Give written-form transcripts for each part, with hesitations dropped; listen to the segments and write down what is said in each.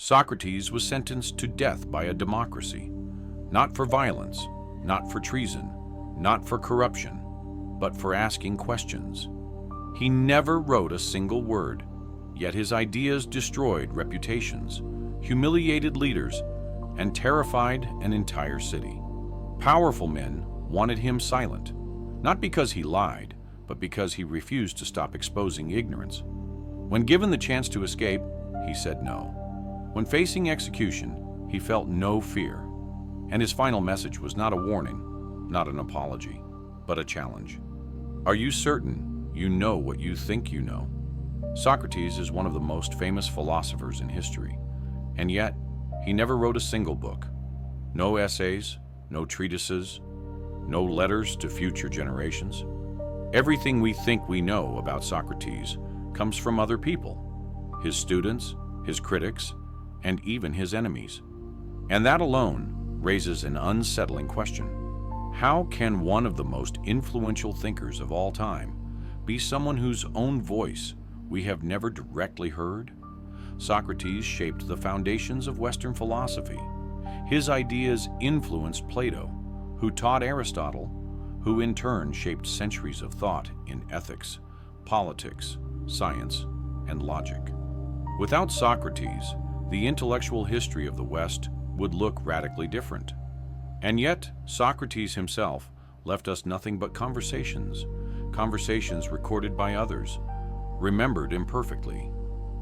Socrates was sentenced to death by a democracy, not for violence, not for treason, not for corruption, but for asking questions. He never wrote a single word, yet his ideas destroyed reputations, humiliated leaders, and terrified an entire city. Powerful men wanted him silent, not because he lied, but because he refused to stop exposing ignorance. When given the chance to escape, he said no. When facing execution, he felt no fear, and his final message was not a warning, not an apology, but a challenge. Are you certain you know what you think you know? Socrates is one of the most famous philosophers in history, and yet he never wrote a single book. No essays, no treatises, no letters to future generations. Everything we think we know about Socrates comes from other people, his students, his critics, and even his enemies. And that alone raises an unsettling question. How can one of the most influential thinkers of all time be someone whose own voice we have never directly heard? Socrates shaped the foundations of Western philosophy. His ideas influenced Plato, who taught Aristotle, who in turn shaped centuries of thought in ethics, politics, science, and logic. Without Socrates, the intellectual history of the West would look radically different. And yet, Socrates himself left us nothing but conversations recorded by others, remembered imperfectly,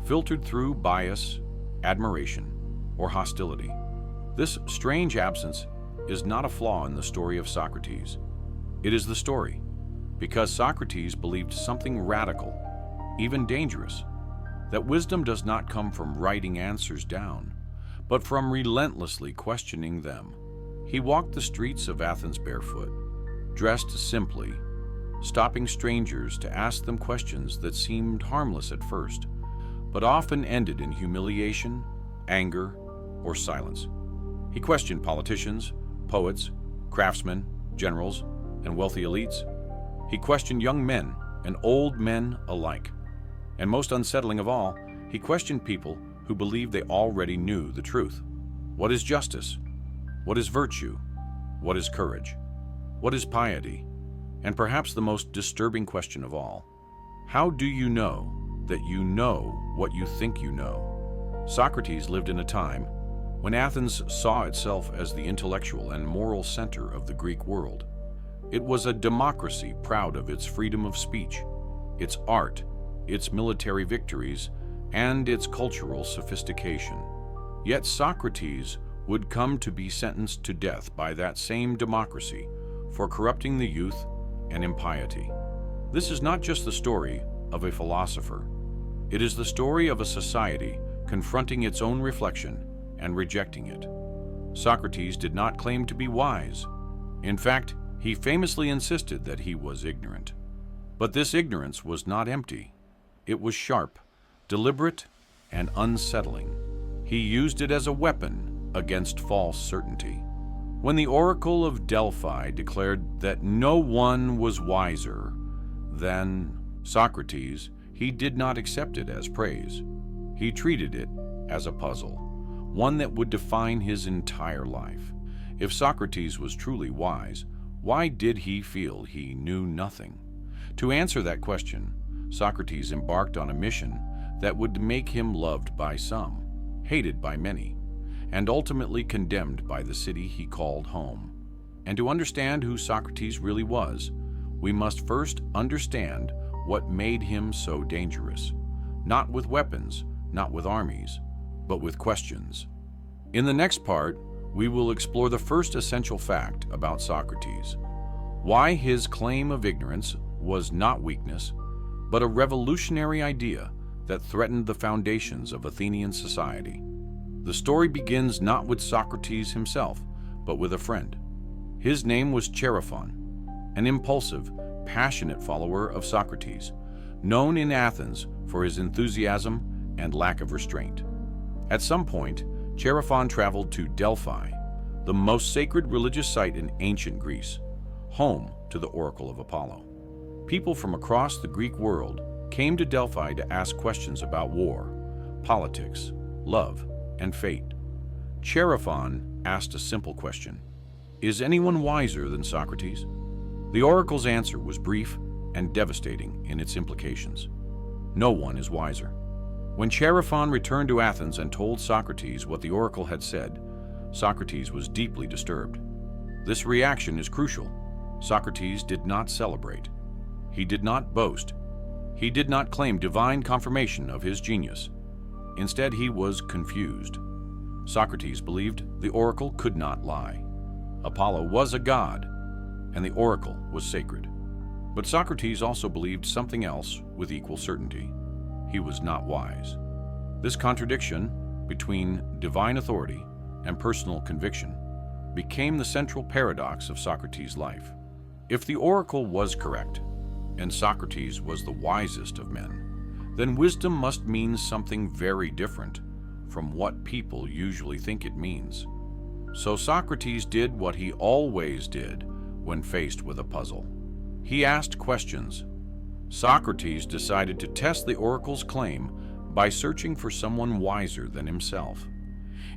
filtered through bias, admiration, or hostility. This strange absence is not a flaw in the story of Socrates. It is the story, because Socrates believed something radical, even dangerous, that wisdom does not come from writing answers down, but from relentlessly questioning them. He walked the streets of Athens barefoot, dressed simply, stopping strangers to ask them questions that seemed harmless at first, but often ended in humiliation, anger, or silence. He questioned politicians, poets, craftsmen, generals, and wealthy elites. He questioned young men and old men alike. And most unsettling of all, he questioned people who believed they already knew the truth. What is justice? What is virtue? What is courage? What is piety? And perhaps the most disturbing question of all, how do you know that you know what you think you know? Socrates lived in a time when Athens saw itself as the intellectual and moral center of the Greek world. It was a democracy proud of its freedom of speech, its art, its military victories, and its cultural sophistication. Yet Socrates would come to be sentenced to death by that same democracy for corrupting the youth and impiety. This is not just the story of a philosopher. It is the story of a society confronting its own reflection and rejecting it. Socrates did not claim to be wise. In fact, he famously insisted that he was ignorant. But this ignorance was not empty. It was sharp, deliberate, and unsettling. He used it as a weapon against false certainty. When the oracle of Delphi declared that no one was wiser than Socrates, he did not accept it as praise. He treated it as a puzzle, one that would define his entire life. If Socrates was truly wise, why did he feel he knew nothing? To answer that question, Socrates embarked on a mission that would make him loved by some, hated by many, and ultimately condemned by the city he called home. And to understand who Socrates really was, we must first understand what made him so dangerous, not with weapons, not with armies, but with questions. In the next part, we will explore the first essential fact about Socrates, why his claim of ignorance was not weakness, but a revolutionary idea that threatened the foundations of Athenian society. The story begins not with Socrates himself, but with a friend. His name was Chaerephon, an impulsive, passionate follower of Socrates, known in Athens for his enthusiasm and lack of restraint. At some point, Chaerephon traveled to Delphi, the most sacred religious site in ancient Greece, home to the Oracle of Apollo. People from across the Greek world came to Delphi to ask questions about war, politics, love, and fate. Chaerephon asked a simple question: is anyone wiser than Socrates? The oracle's answer was brief and devastating in its implications. No one is wiser. When Chaerephon returned to Athens and told Socrates what the oracle had said, Socrates was deeply disturbed. This reaction is crucial. Socrates did not celebrate. He did not boast. He did not claim divine confirmation of his genius. Instead, he was confused. Socrates believed the oracle could not lie. Apollo was a god, and the oracle was sacred. But Socrates also believed something else with equal certainty. He was not wise. This contradiction between divine authority and personal conviction became the central paradox of Socrates' life. If the oracle was correct, and Socrates was the wisest of men, then wisdom must mean something very different from what people usually think it means. So Socrates did what he always did when faced with a puzzle. He asked questions. Socrates decided to test the oracle's claim by searching for someone wiser than himself.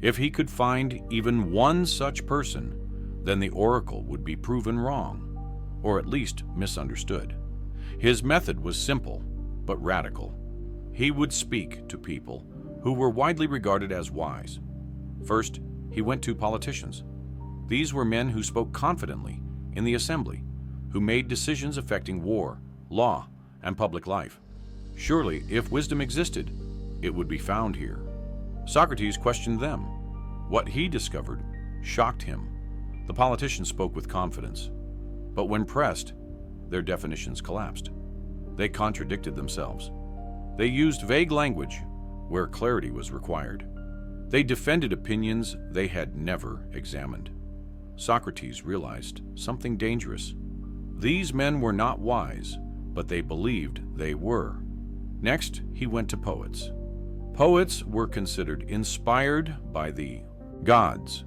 If he could find even one such person, then the oracle would be proven wrong, or at least misunderstood. His method was simple, but radical. He would speak to people who were widely regarded as wise. First, he went to politicians. These were men who spoke confidently in the assembly, who made decisions affecting war, law, and public life. Surely, if wisdom existed, it would be found here. Socrates questioned them. What he discovered shocked him. The politicians spoke with confidence, but when pressed, their definitions collapsed. They contradicted themselves. They used vague language where clarity was required. They defended opinions they had never examined. Socrates realized something dangerous. These men were not wise, but they believed they were. Next, he went to poets. Poets were considered inspired by the gods.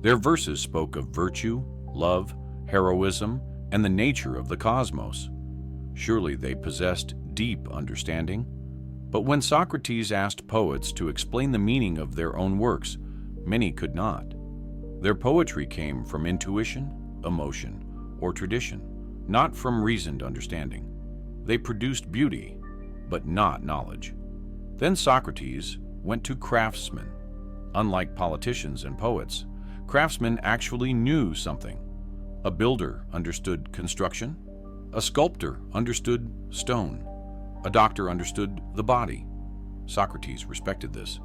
Their verses spoke of virtue, love, heroism, and the nature of the cosmos. Surely they possessed deep understanding. But when Socrates asked poets to explain the meaning of their own works, many could not. Their poetry came from intuition, emotion, or tradition, not from reasoned understanding. They produced beauty, but not knowledge. Then Socrates went to craftsmen. Unlike politicians and poets, craftsmen actually knew something. A builder understood construction. A sculptor understood stone. A doctor understood the body. Socrates respected this.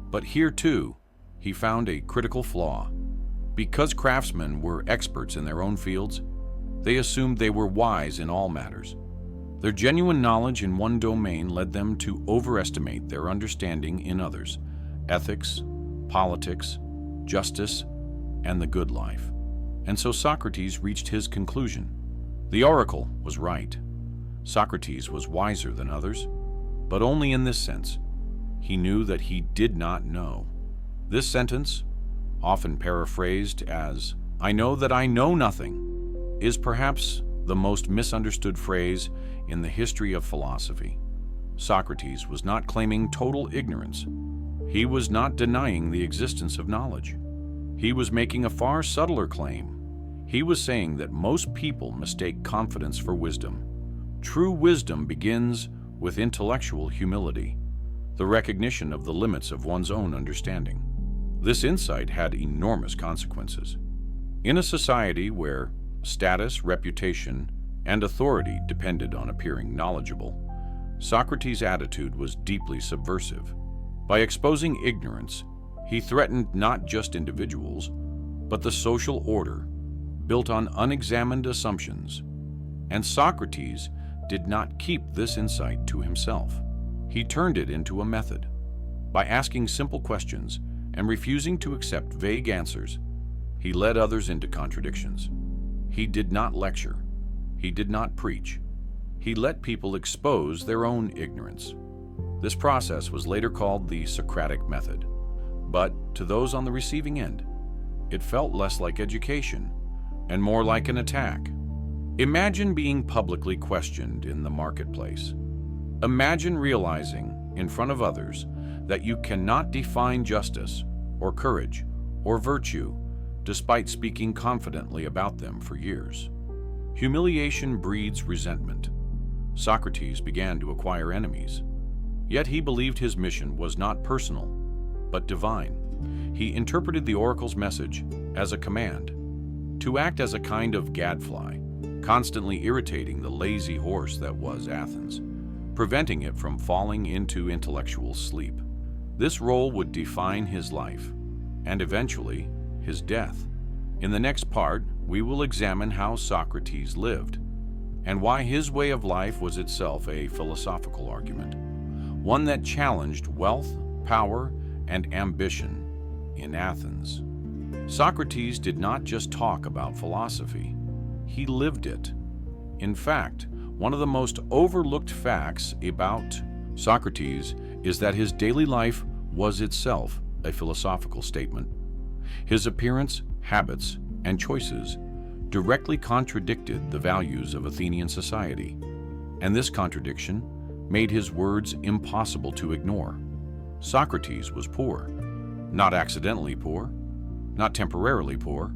But here, too, he found a critical flaw. Because craftsmen were experts in their own fields, they assumed they were wise in all matters. Their genuine knowledge in one domain led them to overestimate their understanding in others: ethics, politics, justice, and the good life. And so Socrates reached his conclusion. The oracle was right. Socrates was wiser than others, but only in this sense. He knew that he did not know. This sentence, often paraphrased as, "I know that I know nothing," is perhaps the most misunderstood phrase in the history of philosophy. Socrates was not claiming total ignorance. He was not denying the existence of knowledge. He was making a far subtler claim. He was saying that most people mistake confidence for wisdom. True wisdom begins with intellectual humility, the recognition of the limits of one's own understanding. This insight had enormous consequences. In a society where status, reputation, and authority depended on appearing knowledgeable, Socrates' attitude was deeply subversive. By exposing ignorance, he threatened not just individuals, but the social order built on unexamined assumptions. And Socrates did not keep this insight to himself. He turned it into a method. By asking simple questions and refusing to accept vague answers, he led others into contradictions. He did not lecture. He did not preach. He let people expose their own ignorance. This process was later called the Socratic method. But to those on the receiving end, it felt less like education and more like an attack. Imagine being publicly questioned in the marketplace. Imagine realizing, in front of others, that you cannot define justice or courage or virtue despite speaking confidently about them for years. Humiliation breeds resentment. Socrates began to acquire enemies. Yet he believed his mission was not personal, but divine. He interpreted the oracle's message as a command to act as a kind of gadfly, constantly irritating the lazy horse that was Athens, preventing it from falling into intellectual sleep. This role would define his life, and eventually his death. In the next part, we will examine how Socrates lived, and why his way of life was itself a philosophical argument, one that challenged wealth, power, and ambition in Athens. Socrates did not just talk about philosophy, he lived it. In fact, one of the most overlooked facts about Socrates is that his daily life was itself a philosophical statement. His appearance, habits, and choices directly contradicted the values of Athenian society, and this contradiction made his words impossible to ignore. Socrates was poor, not accidentally poor, not temporarily poor,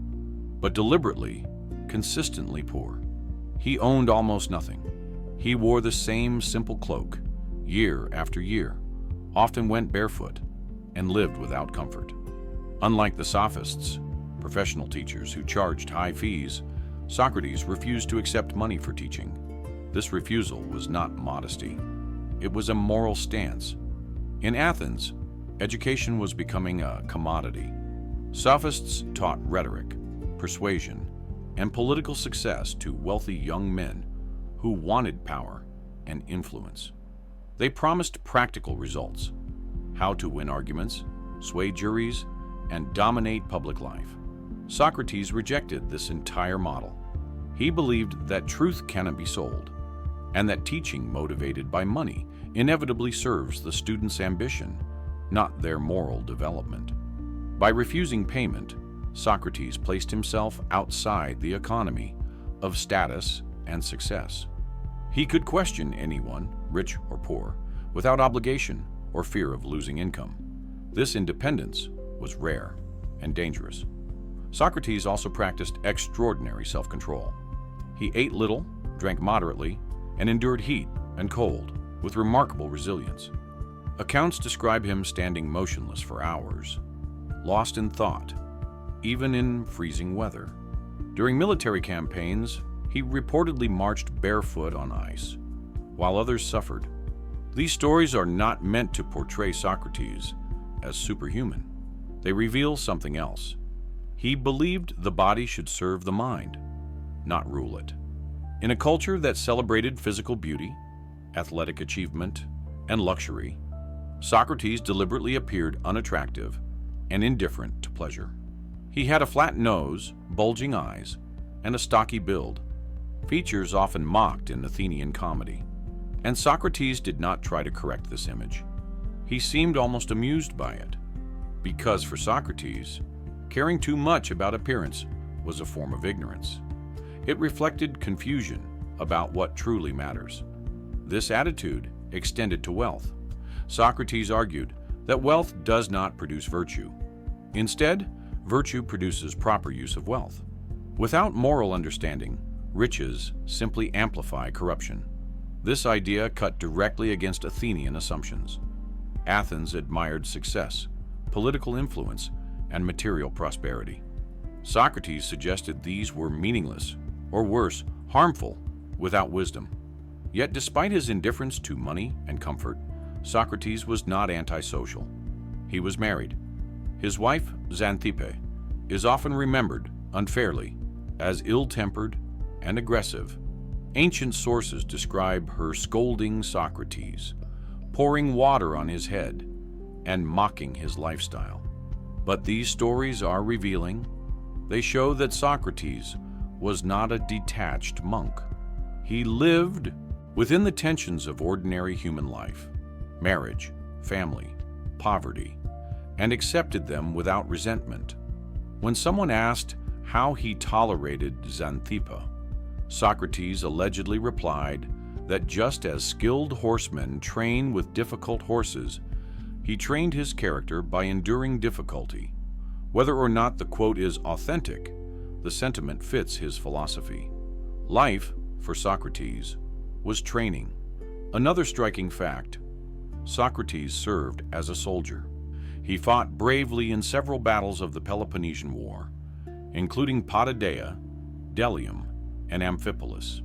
but deliberately, consistently poor. He owned almost nothing. He wore the same simple cloak, year after year, often went barefoot, and lived without comfort. Unlike the sophists, professional teachers who charged high fees, Socrates refused to accept money for teaching. This refusal was not modesty. It was a moral stance. In Athens, education was becoming a commodity. Sophists taught rhetoric, persuasion, and political success to wealthy young men who wanted power and influence. They promised practical results: how to win arguments, sway juries, and dominate public life. Socrates rejected this entire model. He believed that truth cannot be sold, and that teaching motivated by money inevitably serves the student's ambition, not their moral development. By refusing payment, Socrates placed himself outside the economy of status and success. He could question anyone, rich or poor, without obligation or fear of losing income. This independence was rare and dangerous. Socrates also practiced extraordinary self-control. He ate little, drank moderately, and endured heat and cold with remarkable resilience. Accounts describe him standing motionless for hours, lost in thought, even in freezing weather. During military campaigns, he reportedly marched barefoot on ice, while others suffered. These stories are not meant to portray Socrates as superhuman. They reveal something else. He believed the body should serve the mind, not rule it. In a culture that celebrated physical beauty, athletic achievement, and luxury, Socrates deliberately appeared unattractive and indifferent to pleasure. He had a flat nose, bulging eyes, and a stocky build, features often mocked in Athenian comedy. And Socrates did not try to correct this image. He seemed almost amused by it, because for Socrates, caring too much about appearance was a form of ignorance. It reflected confusion about what truly matters. This attitude extended to wealth. Socrates argued that wealth does not produce virtue. Instead, virtue produces proper use of wealth. Without moral understanding, riches simply amplify corruption. This idea cut directly against Athenian assumptions. Athens admired success, political influence, and material prosperity. Socrates suggested these were meaningless, or worse, harmful, without wisdom. Yet despite his indifference to money and comfort, Socrates was not antisocial. He was married. His wife, Xanthippe, is often remembered, unfairly, as ill-tempered and aggressive. Ancient sources describe her scolding Socrates, pouring water on his head, and mocking his lifestyle. But these stories are revealing. They show that Socrates was not a detached monk. He lived within the tensions of ordinary human life, marriage, family, poverty, and accepted them without resentment. When someone asked how he tolerated Xanthippe, Socrates allegedly replied that just as skilled horsemen train with difficult horses, He trained his character by enduring difficulty. Whether or not the quote is authentic, the sentiment fits his philosophy. Life, for Socrates, was training. Another striking fact: Socrates served as a soldier. He fought bravely in several battles of the Peloponnesian War, including Potidaea, Delium, and Amphipolis.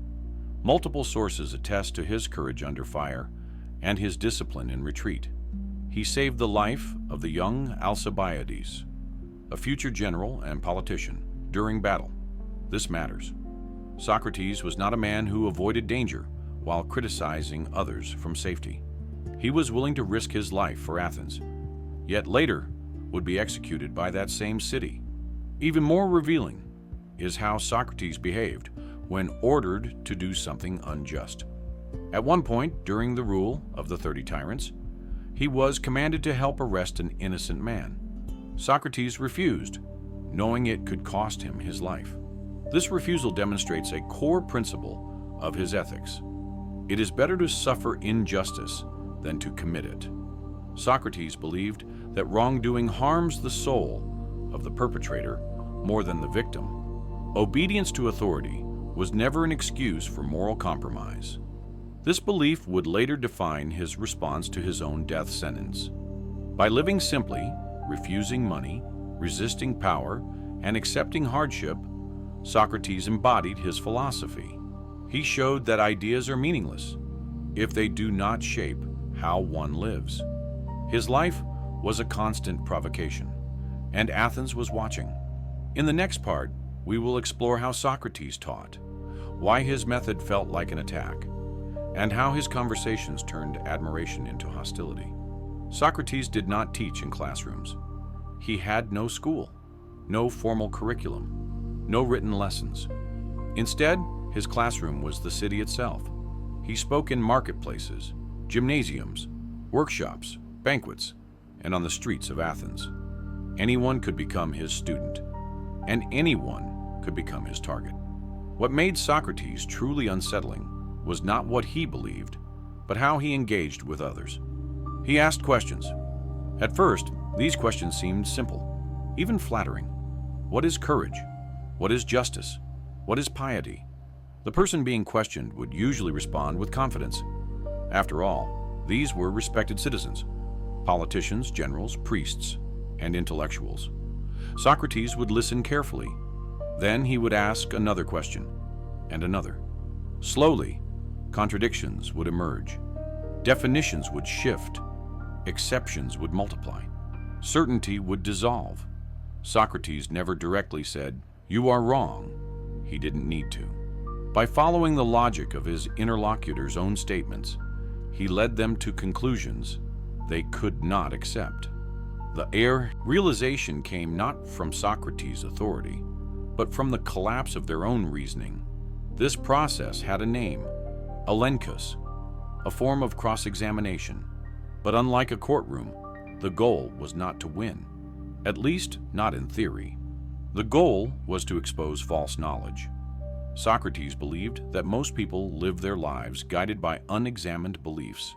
Multiple sources attest to his courage under fire and his discipline in retreat. He saved the life of the young Alcibiades, a future general and politician, during battle. This matters. Socrates was not a man who avoided danger while criticizing others from safety. He was willing to risk his life for Athens, yet later would be executed by that same city. Even more revealing is how Socrates behaved when ordered to do something unjust. At one point, during the rule of the 30 tyrants, he was commanded to help arrest an innocent man. Socrates refused, knowing it could cost him his life. This refusal demonstrates a core principle of his ethics. It is better to suffer injustice than to commit it. Socrates believed that wrongdoing harms the soul of the perpetrator more than the victim. Obedience to authority was never an excuse for moral compromise. This belief would later define his response to his own death sentence. By living simply, refusing money, resisting power, and accepting hardship, Socrates embodied his philosophy. He showed that ideas are meaningless if they do not shape how one lives. His life was a constant provocation, and Athens was watching. In the next part, we will explore how Socrates taught, why his method felt like an attack, and how his conversations turned admiration into hostility. Socrates did not teach in classrooms. He had no school, no formal curriculum, no written lessons. Instead, his classroom was the city itself. He spoke in marketplaces, gymnasiums, workshops, banquets, and on the streets of Athens. Anyone could become his student, and anyone could become his target. What made Socrates truly unsettling was not what he believed, but how he engaged with others. He asked questions. At first, these questions seemed simple, even flattering. What is courage? What is justice? What is piety? The person being questioned would usually respond with confidence. After all, these were respected citizens: politicians, generals, priests, and intellectuals. Socrates would listen carefully. Then he would ask another question, and another. Slowly, contradictions would emerge. Definitions would shift. Exceptions would multiply. Certainty would dissolve. Socrates never directly said, "You are wrong." He didn't need to. By following the logic of his interlocutor's own statements, he led them to conclusions they could not accept. The realization came not from Socrates' authority, but from the collapse of their own reasoning. This process had a name, elenchus, a form of cross-examination. But unlike a courtroom, the goal was not to win, at least not in theory. The goal was to expose false knowledge. Socrates believed that most people live their lives guided by unexamined beliefs,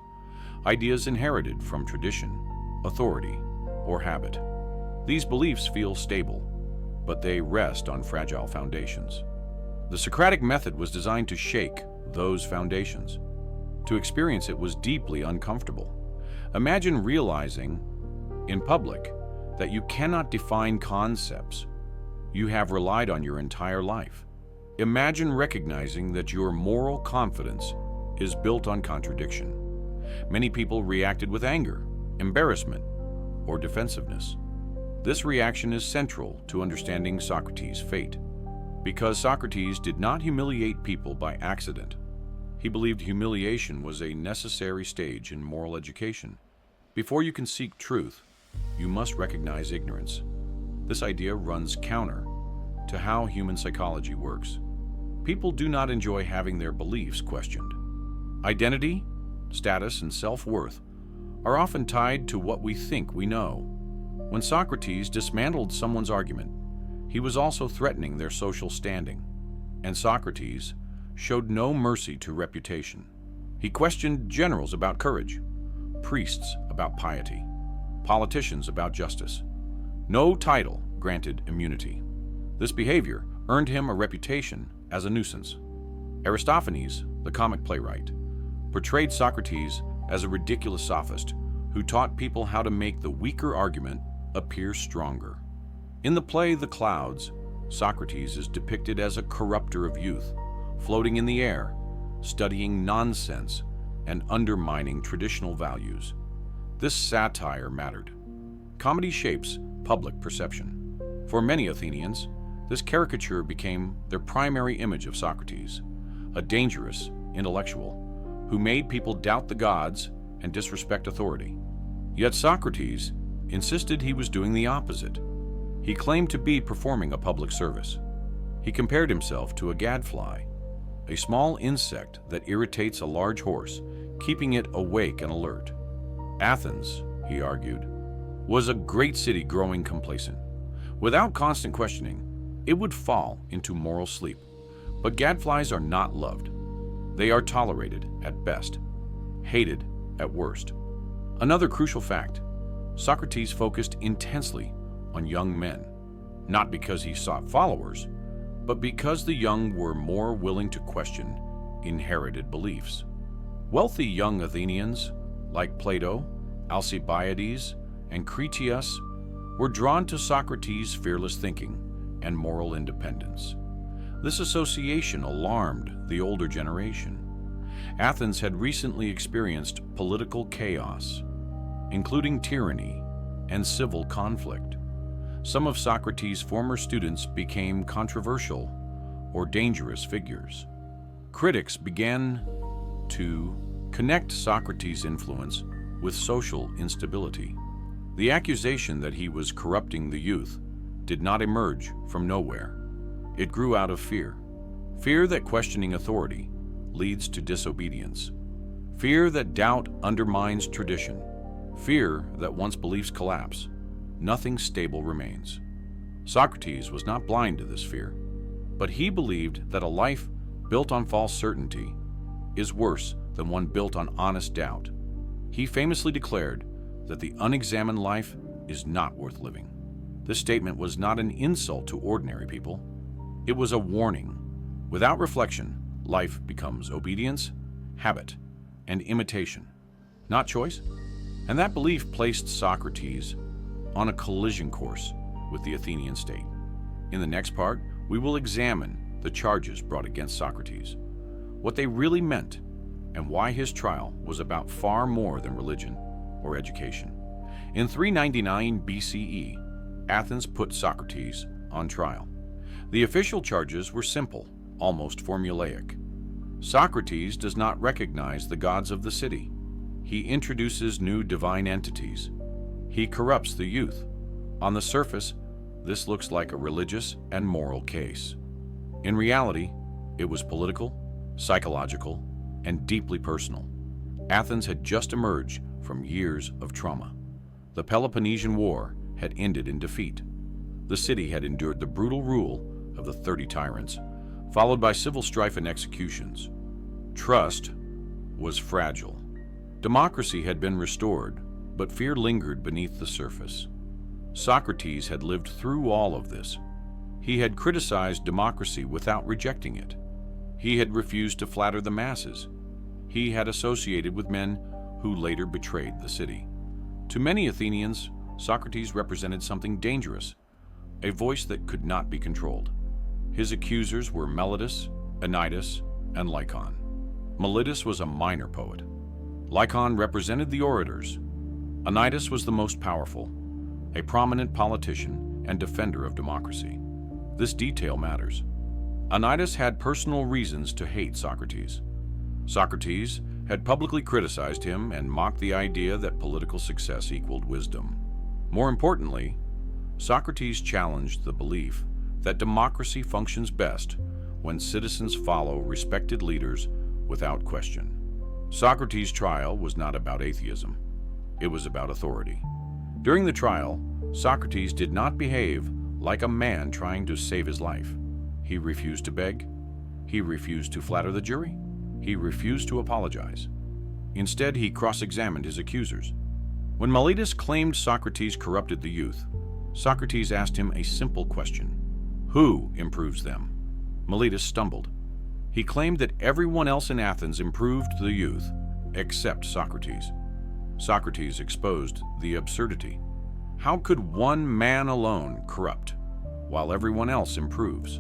ideas inherited from tradition, authority, or habit. These beliefs feel stable, but they rest on fragile foundations. The Socratic method was designed to shake those foundations. To experience it was deeply uncomfortable. Imagine realizing, in public, that you cannot define concepts you have relied on your entire life. Imagine recognizing that your moral confidence is built on contradiction. Many people reacted with anger, embarrassment, or defensiveness. This reaction is central to understanding Socrates' fate, because Socrates did not humiliate people by accident. He believed humiliation was a necessary stage in moral education. Before you can seek truth, you must recognize ignorance. This idea runs counter to how human psychology works. People do not enjoy having their beliefs questioned. Identity, status, and self-worth are often tied to what we think we know. When Socrates dismantled someone's argument, he was also threatening their social standing. And Socrates showed no mercy to reputation. He questioned generals about courage, priests about piety, politicians about justice. No title granted immunity. This behavior earned him a reputation as a nuisance. Aristophanes, the comic playwright, portrayed Socrates as a ridiculous sophist who taught people how to make the weaker argument appear stronger. In the play The Clouds, Socrates is depicted as a corrupter of youth, floating in the air, studying nonsense and undermining traditional values. This satire mattered. Comedy shapes public perception. For many Athenians, this caricature became their primary image of Socrates, a dangerous intellectual who made people doubt the gods and disrespect authority. Yet Socrates insisted he was doing the opposite. He claimed to be performing a public service. He compared himself to a gadfly, a small insect that irritates a large horse, keeping it awake and alert. Athens, he argued, was a great city growing complacent. Without constant questioning, it would fall into moral sleep. But gadflies are not loved. They are tolerated at best, hated at worst. Another crucial fact: Socrates focused intensely on young men, not because he sought followers, but because the young were more willing to question inherited beliefs. Wealthy young Athenians, like Plato, Alcibiades, and Critias, were drawn to Socrates' fearless thinking and moral independence. This association alarmed the older generation. Athens had recently experienced political chaos, including tyranny and civil conflict. Some of Socrates' former students became controversial or dangerous figures. Critics began to connect Socrates' influence with social instability. The accusation that he was corrupting the youth did not emerge from nowhere. It grew out of fear. Fear that questioning authority leads to disobedience. Fear that doubt undermines tradition. Fear that once beliefs collapse, nothing stable remains. Socrates was not blind to this fear, but he believed that a life built on false certainty is worse than one built on honest doubt. He famously declared that the unexamined life is not worth living. This statement was not an insult to ordinary people. It was a warning. Without reflection, life becomes obedience, habit, and imitation, not choice. And that belief placed Socrates on a collision course with the Athenian state. In the next part, we will examine the charges brought against Socrates, what they really meant, and why his trial was about far more than religion or education. In 399 BCE, Athens put Socrates on trial. The official charges were simple, almost formulaic. Socrates does not recognize the gods of the city. He introduces new divine entities. He corrupts the youth. On the surface, this looks like a religious and moral case. In reality, it was political, psychological, and deeply personal. Athens had just emerged from years of trauma. The Peloponnesian War had ended in defeat. The city had endured the brutal rule of the 30 tyrants, followed by civil strife and executions. Trust was fragile. Democracy had been restored, but fear lingered beneath the surface. Socrates had lived through all of this. He had criticized democracy without rejecting it. He had refused to flatter the masses. He had associated with men who later betrayed the city. To many Athenians, Socrates represented something dangerous, a voice that could not be controlled. His accusers were Meletus, Anytus, and Lycon. Meletus was a minor poet. Lycon represented the orators. Anytus was the most powerful, a prominent politician and defender of democracy. This detail matters. Anytus had personal reasons to hate Socrates. Socrates had publicly criticized him and mocked the idea that political success equaled wisdom. More importantly, Socrates challenged the belief that democracy functions best when citizens follow respected leaders without question. Socrates' trial was not about atheism. It was about authority. During the trial, Socrates did not behave like a man trying to save his life. He refused to beg. He refused to flatter the jury. He refused to apologize. Instead, he cross-examined his accusers. When Miletus claimed Socrates corrupted the youth, Socrates asked him a simple question: who improves them? Miletus stumbled. He claimed that everyone else in Athens improved the youth except Socrates. Socrates exposed the absurdity. How could one man alone corrupt, while everyone else improves?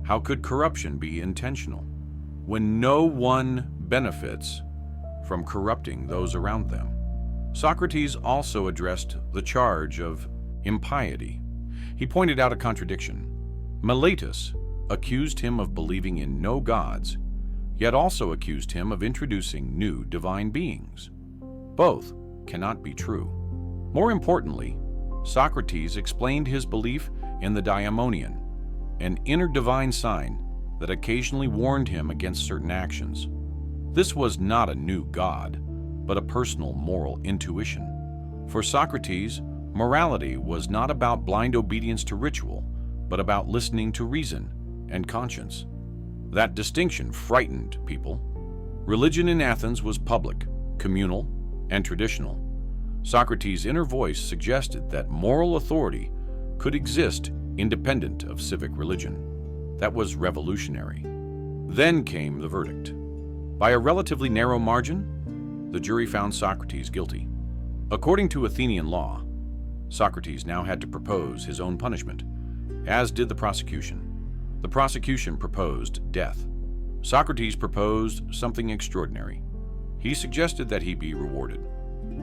How could corruption be intentional, when no one benefits from corrupting those around them? Socrates also addressed the charge of impiety. He pointed out a contradiction. Miletus accused him of believing in no gods, yet also accused him of introducing new divine beings. Both cannot be true. More importantly, Socrates explained his belief in the daimonion, an inner divine sign that occasionally warned him against certain actions. This was not a new god, but a personal moral intuition. For Socrates, morality was not about blind obedience to ritual, but about listening to reason and conscience. That distinction frightened people. Religion in Athens was public, communal, and traditional. Socrates' inner voice suggested that moral authority could exist independent of civic religion. That was revolutionary. Then came the verdict. By a relatively narrow margin, the jury found Socrates guilty. According to Athenian law, Socrates now had to propose his own punishment, as did the prosecution. The prosecution proposed death. Socrates proposed something extraordinary. He suggested that he be rewarded.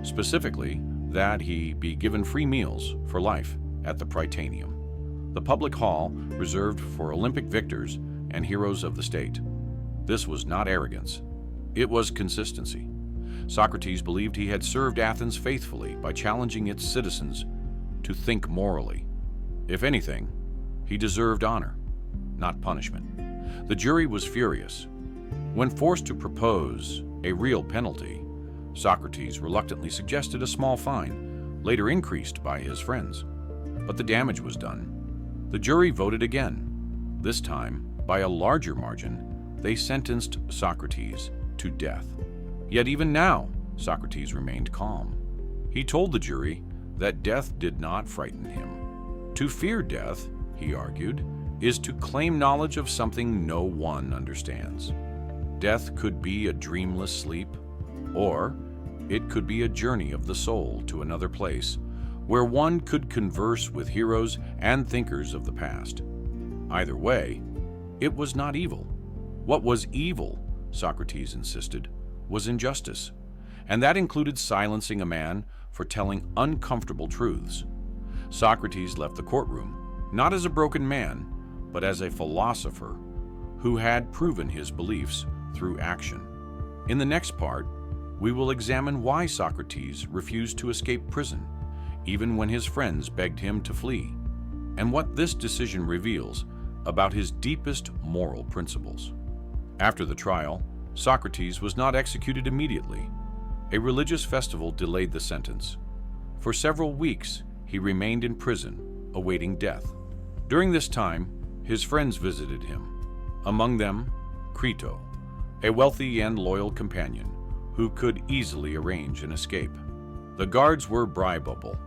Specifically, that he be given free meals for life at the Prytaneum, the public hall reserved for Olympic victors and heroes of the state. This was not arrogance. It was consistency. Socrates believed he had served Athens faithfully by challenging its citizens to think morally. If anything, he deserved honor, not punishment. The jury was furious. When forced to propose a real penalty, Socrates reluctantly suggested a small fine, later increased by his friends. But the damage was done. The jury voted again. This time, by a larger margin, they sentenced Socrates to death. Yet even now, Socrates remained calm. He told the jury that death did not frighten him. To fear death, he argued, is to claim knowledge of something no one understands. Death could be a dreamless sleep, or it could be a journey of the soul to another place where one could converse with heroes and thinkers of the past. Either way, it was not evil. What was evil, Socrates insisted, was injustice, and that included silencing a man for telling uncomfortable truths. Socrates left the courtroom, not as a broken man, but as a philosopher who had proven his beliefs through action. In the next part, we will examine why Socrates refused to escape prison, even when his friends begged him to flee, and what this decision reveals about his deepest moral principles. After the trial, Socrates was not executed immediately. A religious festival delayed the sentence. For several weeks, he remained in prison, awaiting death. During this time, his friends visited him, among them Crito, a wealthy and loyal companion who could easily arrange an escape. The guards were bribable.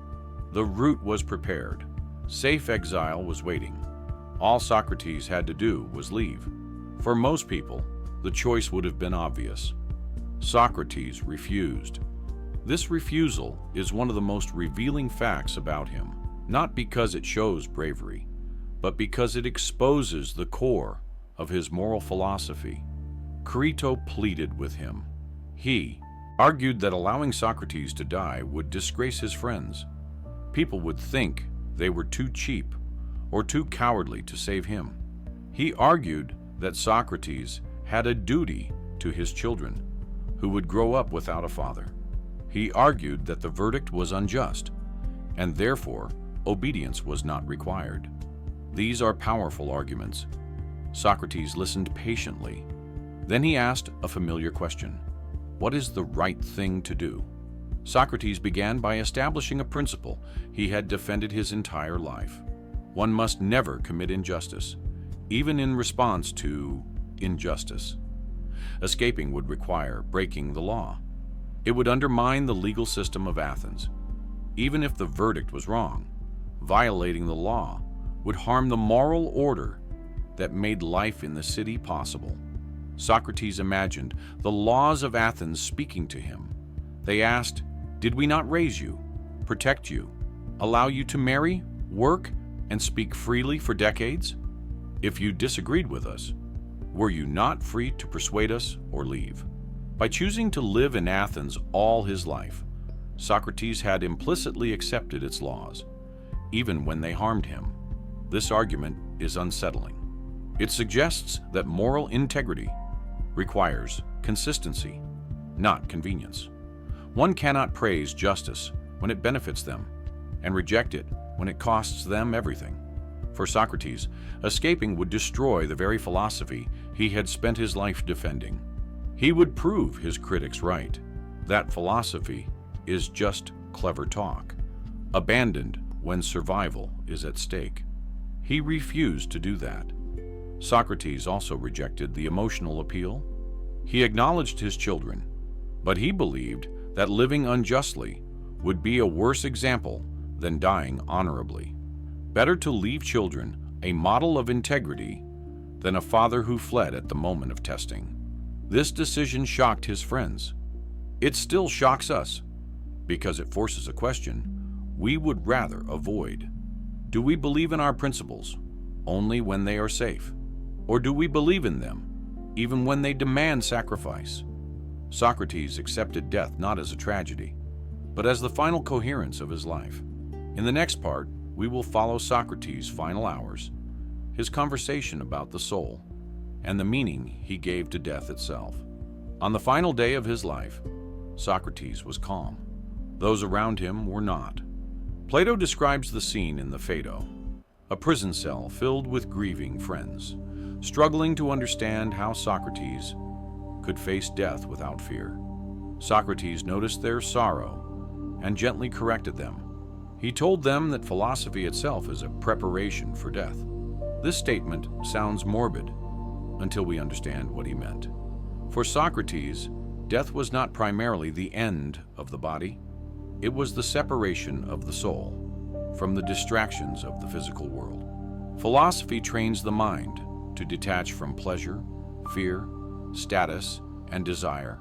The route was prepared. Safe exile was waiting. All Socrates had to do was leave. For most people, the choice would have been obvious. Socrates refused. This refusal is one of the most revealing facts about him, not because it shows bravery, but because it exposes the core of his moral philosophy. Crito pleaded with him. He argued that allowing Socrates to die would disgrace his friends. People would think they were too cheap or too cowardly to save him. He argued that Socrates had a duty to his children, who would grow up without a father. He argued that the verdict was unjust, and therefore obedience was not required. These are powerful arguments. Socrates listened patiently. Then he asked a familiar question: what is the right thing to do? Socrates began by establishing a principle he had defended his entire life. One must never commit injustice, even in response to injustice. Escaping would require breaking the law. It would undermine the legal system of Athens. even if the verdict was wrong. Violating the law would harm the moral order that made life in the city possible. Socrates imagined the laws of Athens speaking to him. They asked, "Did we not raise you, protect you, allow you to marry, work, and speak freely for decades? If you disagreed with us, were you not free to persuade us or leave?" By choosing to live in Athens all his life, Socrates had implicitly accepted its laws, even when they harmed him. This argument is unsettling. It suggests that moral integrity requires consistency, not convenience. One cannot praise justice when it benefits them and reject it when it costs them everything. For Socrates, escaping would destroy the very philosophy he had spent his life defending. He would prove his critics right. That philosophy is just clever talk, abandoned when survival is at stake. He refused to do that. Socrates also rejected the emotional appeal. He acknowledged his children, but he believed that living unjustly would be a worse example than dying honorably. Better to leave children a model of integrity than a father who fled at the moment of testing. This decision shocked his friends. It still shocks us, because it forces a question we would rather avoid. Do we believe in our principles only when they are safe? Or do we believe in them even when they demand sacrifice? Socrates accepted death not as a tragedy, but as the final coherence of his life. In the next part, we will follow Socrates' final hours, his conversation about the soul, and the meaning he gave to death itself. On the final day of his life, Socrates was calm. Those around him were not. Plato describes the scene in the Phaedo, a prison cell filled with grieving friends, struggling to understand how Socrates could face death without fear. Socrates noticed their sorrow and gently corrected them. He told them that philosophy itself is a preparation for death. This statement sounds morbid until we understand what he meant. For Socrates, death was not primarily the end of the body. It was the separation of the soul from the distractions of the physical world. Philosophy trains the mind to detach from pleasure, fear, status, and desire,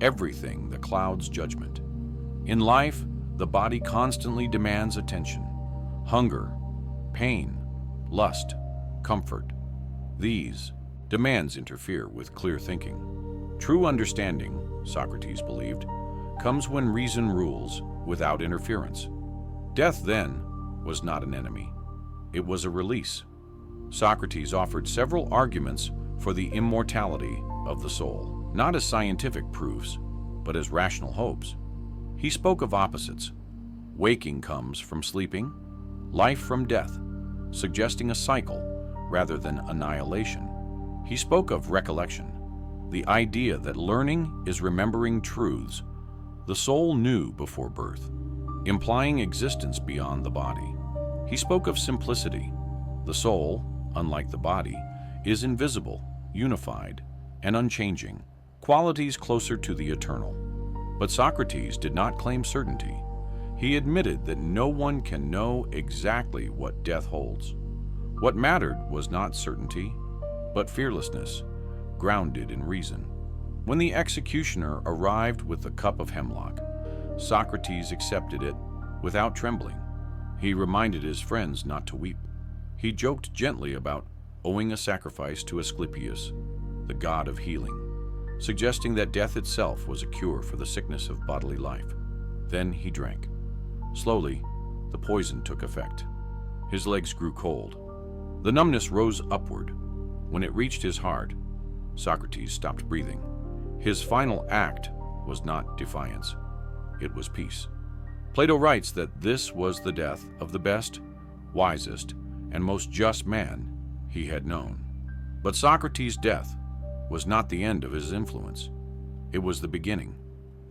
everything that clouds judgment. In life, the body constantly demands attention, hunger, pain, lust, comfort. These demands interfere with clear thinking. True understanding, Socrates believed, comes when reason rules without interference. Death, then, was not an enemy. It was a release. Socrates offered several arguments for the immortality of the soul, not as scientific proofs, but as rational hopes. He spoke of opposites. Waking comes from sleeping, life from death, suggesting a cycle rather than annihilation. He spoke of recollection, the idea that learning is remembering truths the soul knew before birth, implying existence beyond the body. He spoke of simplicity. The soul, unlike the body, is invisible, unified, and unchanging, qualities closer to the eternal. But Socrates did not claim certainty. He admitted that no one can know exactly what death holds. What mattered was not certainty, but fearlessness, grounded in reason. When the executioner arrived with the cup of hemlock, Socrates accepted it without trembling. He reminded his friends not to weep. He joked gently about owing a sacrifice to Asclepius, the god of healing, suggesting that death itself was a cure for the sickness of bodily life. Then he drank. Slowly, the poison took effect. His legs grew cold. The numbness rose upward. When it reached his heart, Socrates stopped breathing. His final act was not defiance. It was peace. Plato writes that this was the death of the best, wisest, and most just man he had known. But Socrates' death was not the end of his influence. It was the beginning.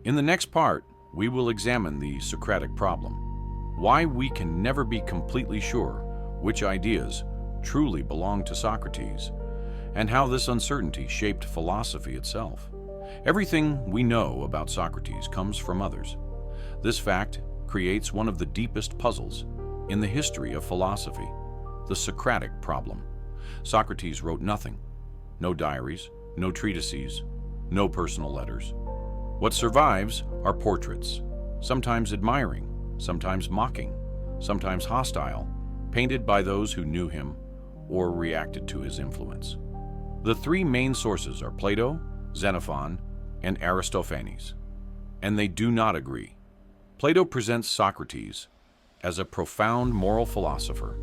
In the next part, we will examine the Socratic problem, why we can never be completely sure which ideas truly belong to Socrates, and how this uncertainty shaped philosophy itself. Everything we know about Socrates comes from others. This fact creates one of the deepest puzzles in the history of philosophy, the Socratic problem. Socrates wrote nothing. No diaries, no treatises, no personal letters. What survives are portraits, sometimes admiring, sometimes mocking, sometimes hostile, painted by those who knew him or reacted to his influence. The three main sources are Plato, Xenophon, and Aristophanes, and they do not agree. Plato presents Socrates as a profound moral philosopher,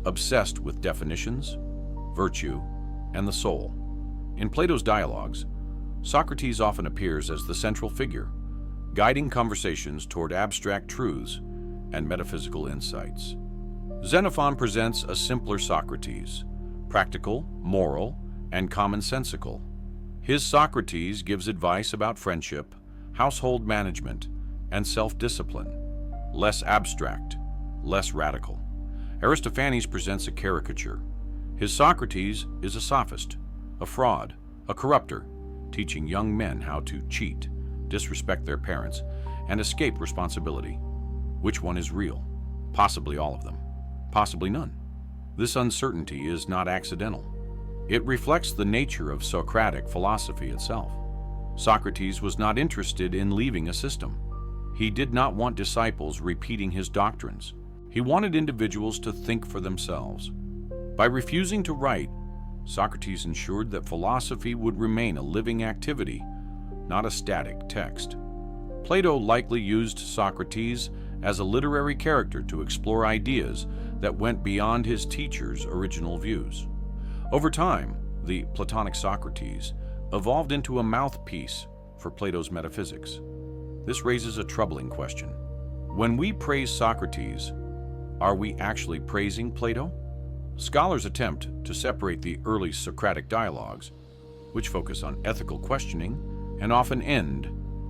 obsessed with definitions, virtue, and the soul. In Plato's dialogues, Socrates often appears as the central figure, guiding conversations toward abstract truths and metaphysical insights. Xenophon presents a simpler Socrates, practical, moral, and commonsensical. His Socrates gives advice about friendship, household management, and self-discipline, less abstract, less radical. Aristophanes presents a caricature. His Socrates is a sophist, a fraud, a corrupter, teaching young men how to cheat, disrespect their parents, and escape responsibility. Which one is real? Possibly all of them, possibly none. This uncertainty is not accidental. It reflects the nature of Socratic philosophy itself. Socrates was not interested in leaving a system. He did not want disciples repeating his doctrines. He wanted individuals to think for themselves. By refusing to write, Socrates ensured that philosophy would remain a living activity, not a static text. Plato likely used Socrates as a literary character to explore ideas that went beyond his teacher's original views. Over time, the Platonic Socrates evolved into a mouthpiece for Plato's metaphysics. This raises a troubling question. When we praise Socrates, are we actually praising Plato? Scholars attempt to separate the early Socratic dialogues, which focus on ethical questioning and often end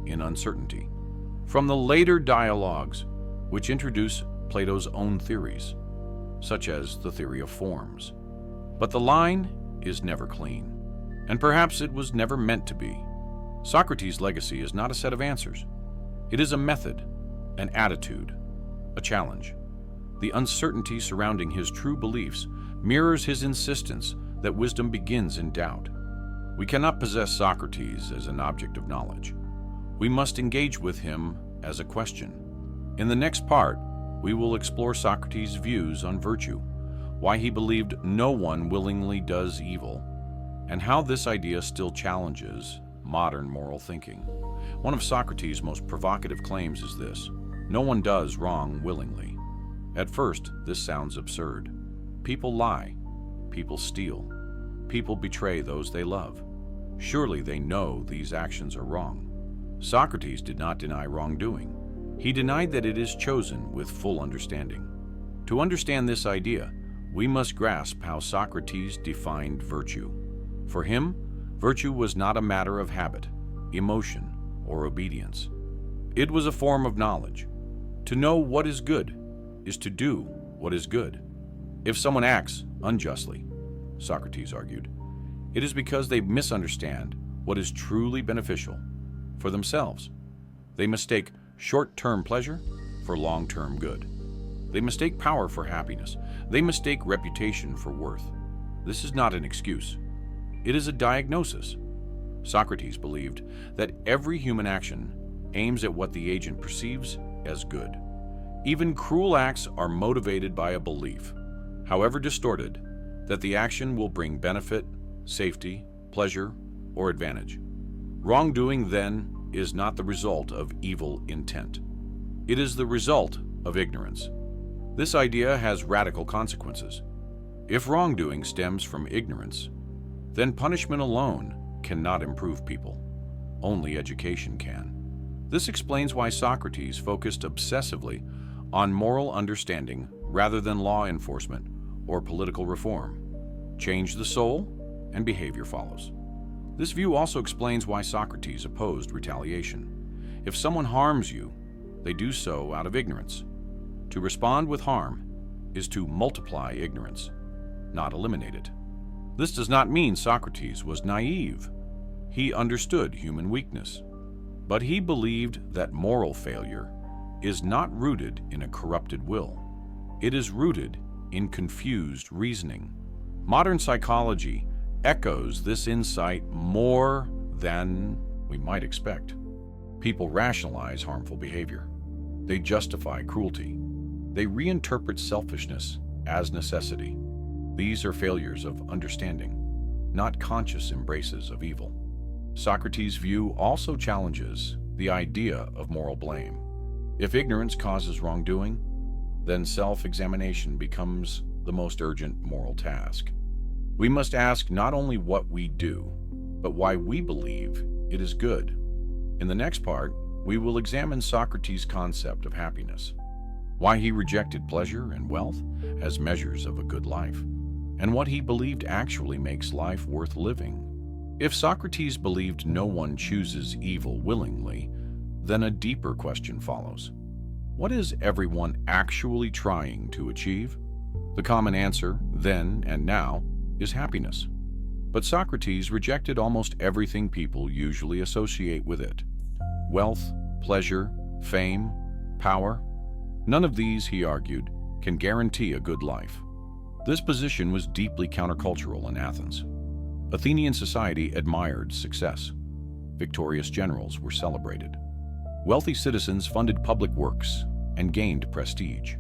in uncertainty, from the later dialogues, which introduce Plato's own theories, such as the theory of forms. But the line is never clean, and perhaps it was never meant to be. Socrates' legacy is not a set of answers. It is a method, an attitude, a challenge. The uncertainty surrounding his true beliefs mirrors his insistence that wisdom begins in doubt. We cannot possess Socrates as an object of knowledge. We must engage with him as a question. In the next part, we will explore Socrates' views on virtue, why he believed no one willingly does evil, and how this idea still challenges modern moral thinking. One of Socrates' most provocative claims is this: no one does wrong willingly. At first, this sounds absurd. People lie, people steal, people betray those they love. Surely they know these actions are wrong. Socrates did not deny wrongdoing. He denied that it is chosen with full understanding. To understand this idea, we must grasp how Socrates defined virtue. For him, virtue was not a matter of habit, emotion, or obedience. It was a form of knowledge. To know what is good is to do what is good. If someone acts unjustly, Socrates argued, it is because they misunderstand what is truly beneficial for themselves. They mistake short-term pleasure for long-term good. They mistake power for happiness. They mistake reputation for worth. This is not an excuse. It is a diagnosis. Socrates believed that every human action aims at what the agent perceives as good. Even cruel acts are motivated by a belief, however distorted, that the action will bring benefit, safety, pleasure, or advantage. Wrongdoing, then, is not the result of evil intent. It is the result of ignorance. This idea has radical consequences. If wrongdoing stems from ignorance, then punishment alone cannot improve people. Only education can. This explains why Socrates focused obsessively on moral understanding rather than law enforcement or political reform. Change the soul, and behavior follows. This view also explains why Socrates opposed retaliation. If someone harms you, they do so out of ignorance. To respond with harm is to multiply ignorance, not eliminate it. This does not mean Socrates was naive. He understood human weakness, but he believed that moral failure is not rooted in a corrupted will. It is rooted in confused reasoning. Modern psychology echoes this insight more than we might expect. People rationalize harmful behavior. They justify cruelty. They reinterpret selfishness as necessity. These are failures of understanding, not conscious embraces of evil. Socrates' view also challenges the idea of moral blame. If ignorance causes wrongdoing, then self-examination becomes the most urgent moral task. We must ask not only what we do, but why we believe it is good. In the next part, we will examine Socrates' concept of happiness, why he rejected pleasure and wealth as measures of a good life, and what he believed actually makes life worth living. If Socrates believed no one chooses evil willingly, then a deeper question follows. What is everyone actually trying to achieve? The common answer, then and now, is happiness. But Socrates rejected almost everything people usually associate with it. Wealth, pleasure, fame, power. None of these, he argued, can guarantee a good life. This position was deeply countercultural in Athens. Athenian society admired success. Victorious generals were celebrated. Wealthy citizens funded public works and gained prestige.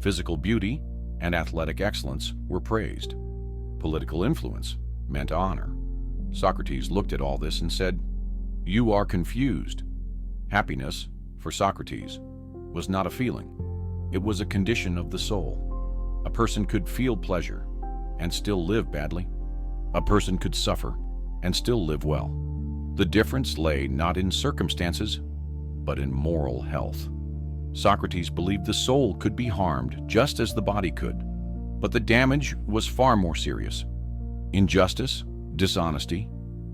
Physical beauty and athletic excellence were praised. Political influence meant honor. Socrates looked at all this and said, "You are confused." Happiness, for Socrates, was not a feeling. It was a condition of the soul. A person could feel pleasure and still live badly. A person could suffer and still live well. The difference lay not in circumstances, but in moral health. Socrates believed the soul could be harmed just as the body could, but the damage was far more serious. Injustice, dishonesty,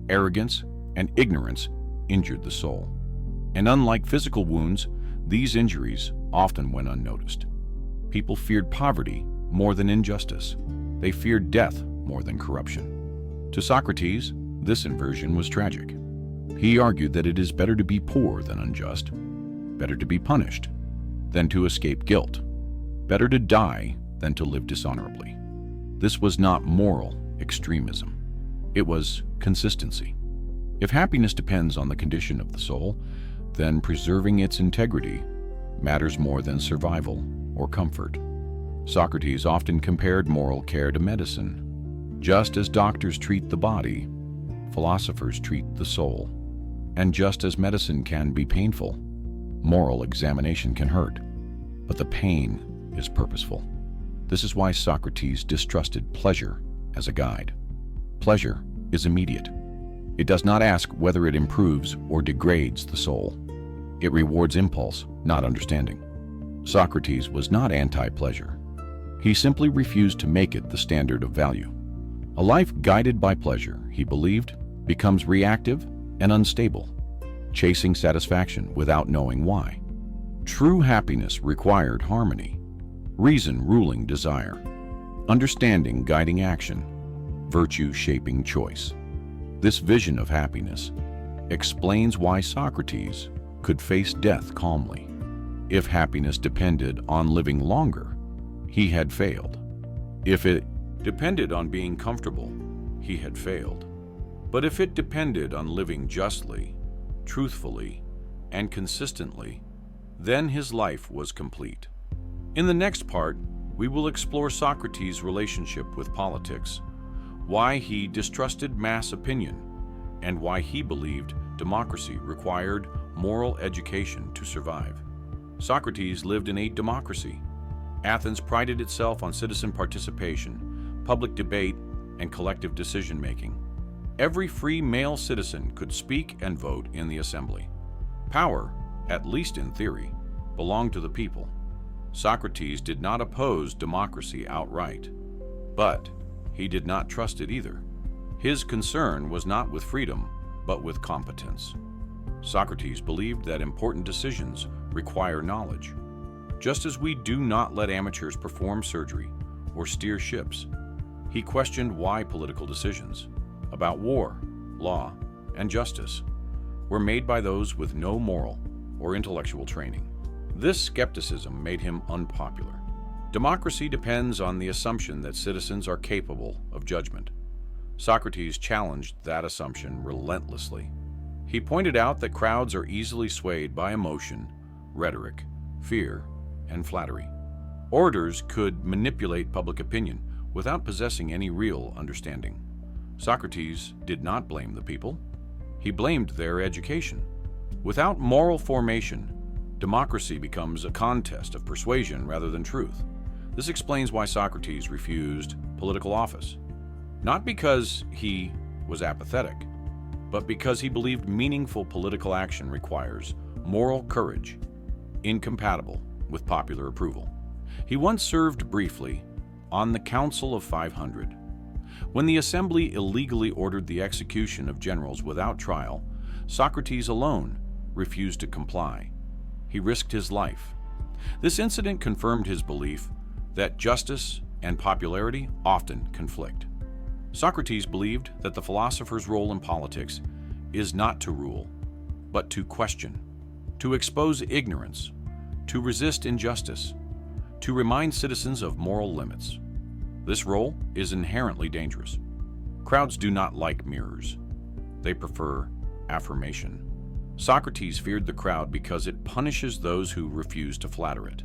arrogance, and ignorance injured the soul. And unlike physical wounds, these injuries often went unnoticed. People feared poverty more than injustice. They feared death more than corruption. To Socrates, this inversion was tragic. He argued that it is better to be poor than unjust, better to be punished than to escape guilt, better to die than to live dishonorably. This was not moral extremism. It was consistency. If happiness depends on the condition of the soul, then preserving its integrity matters more than survival or comfort. Socrates often compared moral care to medicine. Just as doctors treat the body, philosophers treat the soul. And just as medicine can be painful, moral examination can hurt. But the pain is purposeful. This is why Socrates distrusted pleasure as a guide. Pleasure is immediate. It does not ask whether it improves or degrades the soul. It rewards impulse, not understanding. Socrates was not anti-pleasure. He simply refused to make it the standard of value. A life guided by pleasure, he believed, becomes reactive and unstable, chasing satisfaction without knowing why. True happiness required harmony, reason ruling desire, understanding guiding action, virtue shaping choice. This vision of happiness explains why Socrates could face death calmly. If happiness depended on living longer, he had failed. If it depended on being comfortable, he had failed. But if it depended on living justly, truthfully, and consistently, then his life was complete. In the next part, we will explore Socrates' relationship with politics, why he distrusted mass opinion, and why he believed democracy required moral education to survive. Socrates lived in a democracy. Athens prided itself on citizen participation, public debate, and collective decision-making. Every free male citizen could speak and vote in the assembly. Power, at least in theory, belonged to the people. Socrates did not oppose democracy outright, but he did not trust it either. His concern was not with freedom, but with competence. Socrates believed that important decisions require knowledge. Just as we do not let amateurs perform surgery or steer ships, he questioned why political decisions about war, law, and justice were made by those with no moral or intellectual training. This skepticism made him unpopular. Democracy depends on the assumption that citizens are capable of judgment. Socrates challenged that assumption relentlessly. He pointed out that crowds are easily swayed by emotion, rhetoric, fear, and flattery. Orators could manipulate public opinion without possessing any real understanding. Socrates did not blame the people. He blamed their education. Without moral formation, democracy becomes a contest of persuasion rather than truth. This explains why Socrates refused political office. Not because he was apathetic, but because he believed meaningful political action requires moral courage, incompatible with popular approval. He once served briefly on the Council of 500. When the assembly illegally ordered the execution of generals without trial, Socrates alone refused to comply. He risked his life. This incident confirmed his belief that justice and popularity often conflict. Socrates believed that the philosopher's role in politics is not to rule, but to question, to expose ignorance, to resist injustice, to remind citizens of moral limits. This role is inherently dangerous. Crowds do not like mirrors. They prefer affirmation. Socrates feared the crowd because it punishes those who refuse to flatter it.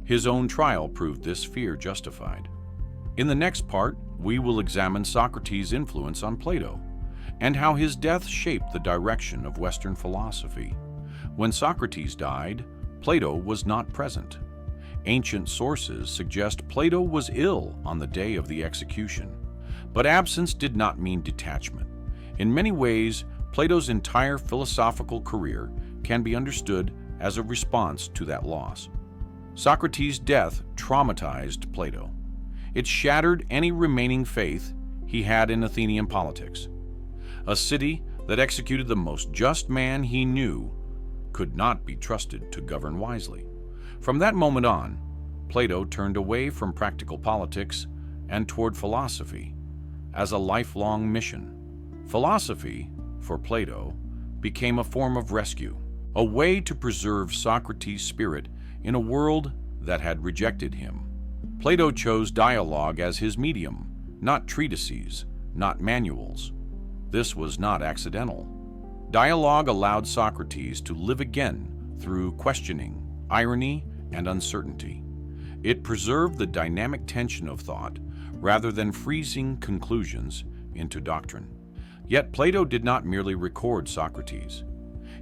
His own trial proved this fear justified. In the next part, we will examine Socrates' influence on Plato and how his death shaped the direction of Western philosophy. When Socrates died, Plato was not present. Ancient sources suggest Plato was ill on the day of the execution. But absence did not mean detachment. In many ways, Plato's entire philosophical career can be understood as a response to that loss. Socrates' death traumatized Plato. It shattered any remaining faith he had in Athenian politics. A city that executed the most just man he knew could not be trusted to govern wisely. From that moment on, Plato turned away from practical politics and toward philosophy as a lifelong mission. Philosophy, for Plato, became a form of rescue, a way to preserve Socrates' spirit in a world that had rejected him. Plato chose dialogue as his medium, not treatises, not manuals. This was not accidental. Dialogue allowed Socrates to live again through questioning, irony, and uncertainty. It preserved the dynamic tension of thought rather than freezing conclusions into doctrine. Yet Plato did not merely record Socrates.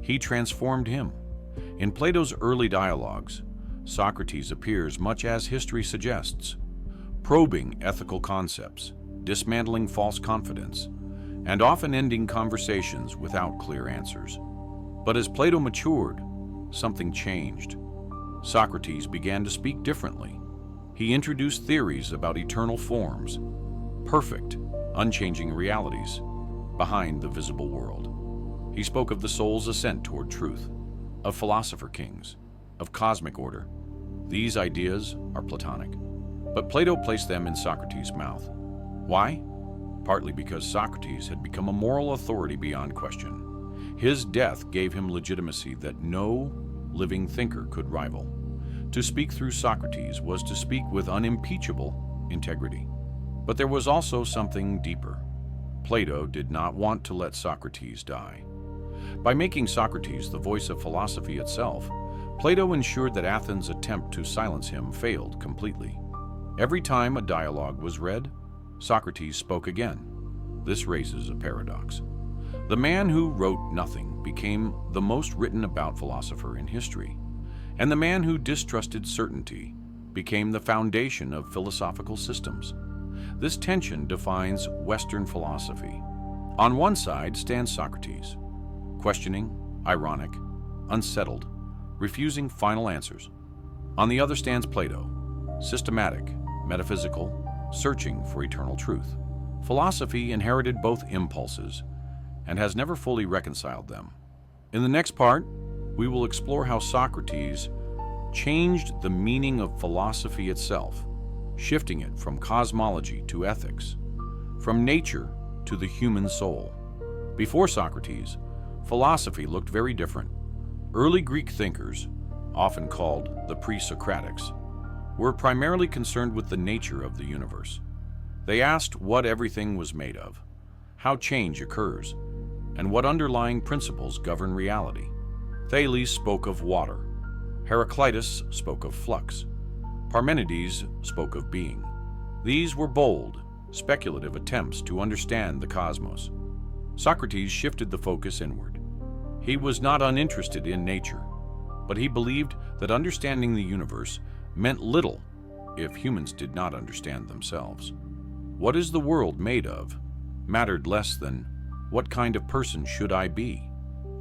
He transformed him. In Plato's early dialogues, Socrates appears much as history suggests, probing ethical concepts, dismantling false confidence, and often ending conversations without clear answers. But as Plato matured, something changed. Socrates began to speak differently. He introduced theories about eternal forms, perfect, unchanging realities behind the visible world. He spoke of the soul's ascent toward truth, of philosopher kings, of cosmic order. These ideas are Platonic, but Plato placed them in Socrates' mouth. Why? Partly because Socrates had become a moral authority beyond question. His death gave him legitimacy that no living thinker could rival. To speak through Socrates was to speak with unimpeachable integrity. But there was also something deeper. Plato did not want to let Socrates die. By making Socrates the voice of philosophy itself, Plato ensured that Athens' attempt to silence him failed completely. Every time a dialogue was read, Socrates spoke again. This raises a paradox. The man who wrote nothing became the most written about philosopher in history, and the man who distrusted certainty became the foundation of philosophical systems. This tension defines Western philosophy. On one side stands Socrates, questioning, ironic, unsettled, refusing final answers. On the other stands Plato, systematic, metaphysical, searching for eternal truth. Philosophy inherited both impulses and has never fully reconciled them. In the next part, we will explore how Socrates changed the meaning of philosophy itself, shifting it from cosmology to ethics, from nature to the human soul. Before Socrates, philosophy looked very different. Early Greek thinkers often called the pre-Socratics, were primarily concerned with the nature of the universe. They asked what everything was made of, how change occurs, and what underlying principles govern reality. Thales spoke of water. Heraclitus spoke of flux. Parmenides spoke of being. These were bold, speculative attempts to understand the cosmos. Socrates shifted the focus inward. He was not uninterested in nature, but he believed that understanding the universe meant little if humans did not understand themselves. What is the world made of mattered less than what kind of person should I be.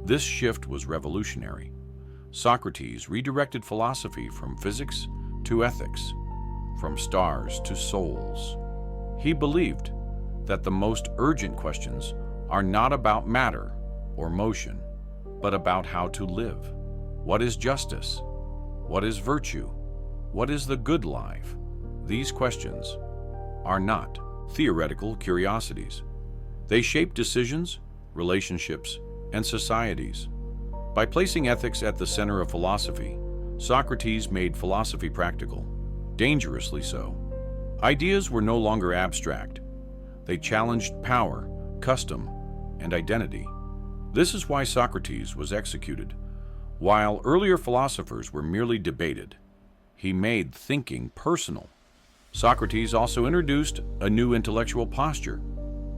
This shift was revolutionary. Socrates redirected philosophy from physics to ethics, from stars to souls. He believed that the most urgent questions are not about matter or motion, but about how to live. What is justice? What is virtue? What is the good life? These questions are not theoretical curiosities. They shape decisions, relationships, and societies. By placing ethics at the center of philosophy, Socrates made philosophy practical, dangerously so. Ideas were no longer abstract. They challenged power, custom, and identity. This is why Socrates was executed. While earlier philosophers were merely debated, he made thinking personal. Socrates also introduced a new intellectual posture.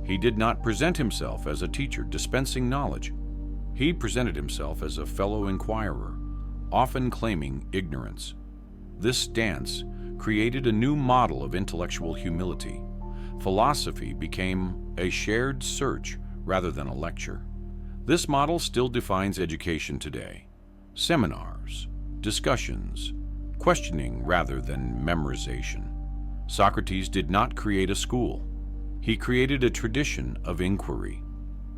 He did not present himself as a teacher dispensing knowledge. He presented himself as a fellow inquirer, often claiming ignorance. This stance created a new model of intellectual humility. Philosophy became a shared search rather than a lecture. This model still defines education today. Seminars, discussions, questioning rather than memorization. Socrates did not create a school. He created a tradition of inquiry.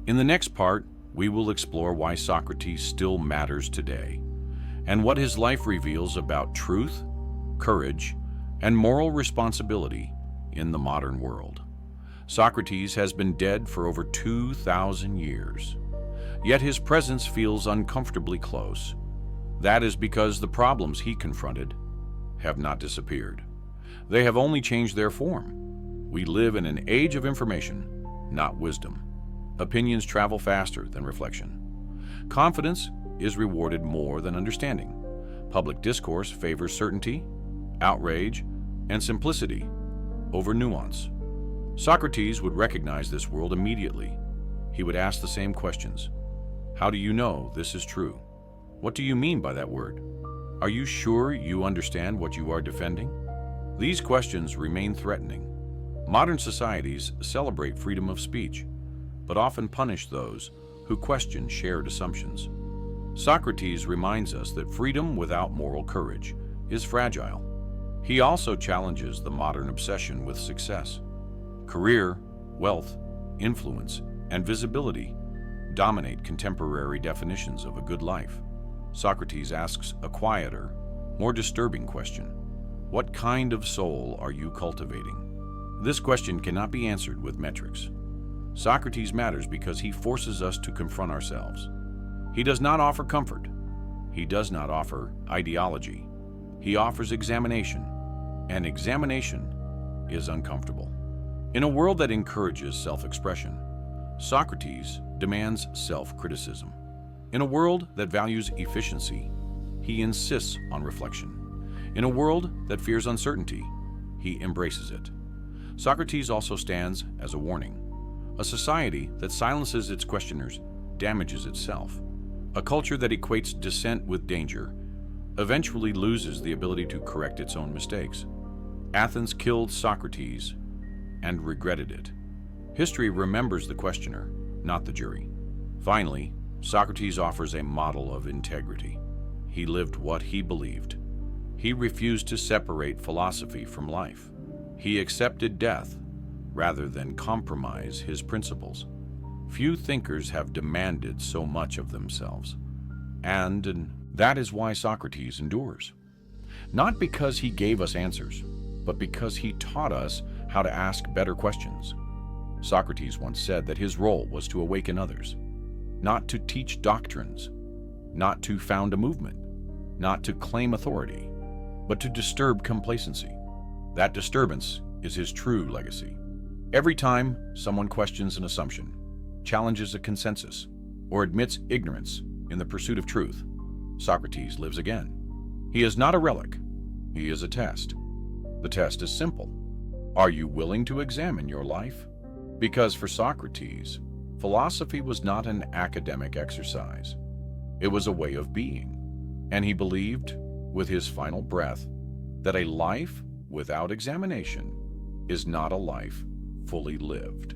In the next part, we will explore why Socrates still matters today, and what his life reveals about truth, courage, and moral responsibility in the modern world. Socrates has been dead for over 2,000 years, yet his presence feels uncomfortably close. That is because the problems he confronted have not disappeared. They have only changed their form. We live in an age of information, not wisdom. Opinions travel faster than reflection. Confidence is rewarded more than understanding. Public discourse favors certainty, outrage, and simplicity over nuance. Socrates would recognize this world immediately. He would ask the same questions. How do you know this is true? What do you mean by that word? Are you sure you understand what you are defending? These questions remain threatening. Modern societies celebrate freedom of speech, but often punish those who question shared assumptions. Socrates reminds us that freedom without moral courage is fragile. He also challenges the modern obsession with success. Career, wealth, influence, and visibility dominate contemporary definitions of a good life. Socrates asks a quieter, more disturbing question. What kind of soul are you cultivating? This question cannot be answered with metrics. Socrates matters because he forces us to confront ourselves. He does not offer comfort. He does not offer ideology. He offers examination, and examination is uncomfortable. In a world that encourages self-expression, Socrates demands self-criticism. In a world that values efficiency, he insists on reflection. In a world that fears uncertainty, he embraces it. Socrates also stands as a warning. A society that silences its questioners damages itself. A culture that equates dissent with danger eventually loses the ability to correct its own mistakes. Athens killed Socrates and regretted it. History remembers the questioner, not the jury. Finally, Socrates offers a model of integrity. He lived what he believed. He refused to separate philosophy from life. He accepted death rather than compromise his principles. Few thinkers have demanded so much of themselves. And that is why Socrates endures. Not because he gave us answers, but because he taught us how to ask better questions. Socrates once said that his role was to awaken others, not to teach doctrines, not to found a movement, not to claim authority, but to disturb complacency. That disturbance is his true legacy. Every time someone questions an assumption, challenges a consensus, or admits ignorance in the pursuit of truth, Socrates lives again. He is not a relic, he is a test. The test is simple. Are you willing to examine your life? Because for Socrates, philosophy was not an academic exercise. It was a way of being, and he believed, with his final breath, that a life without examination is not a life fully lived.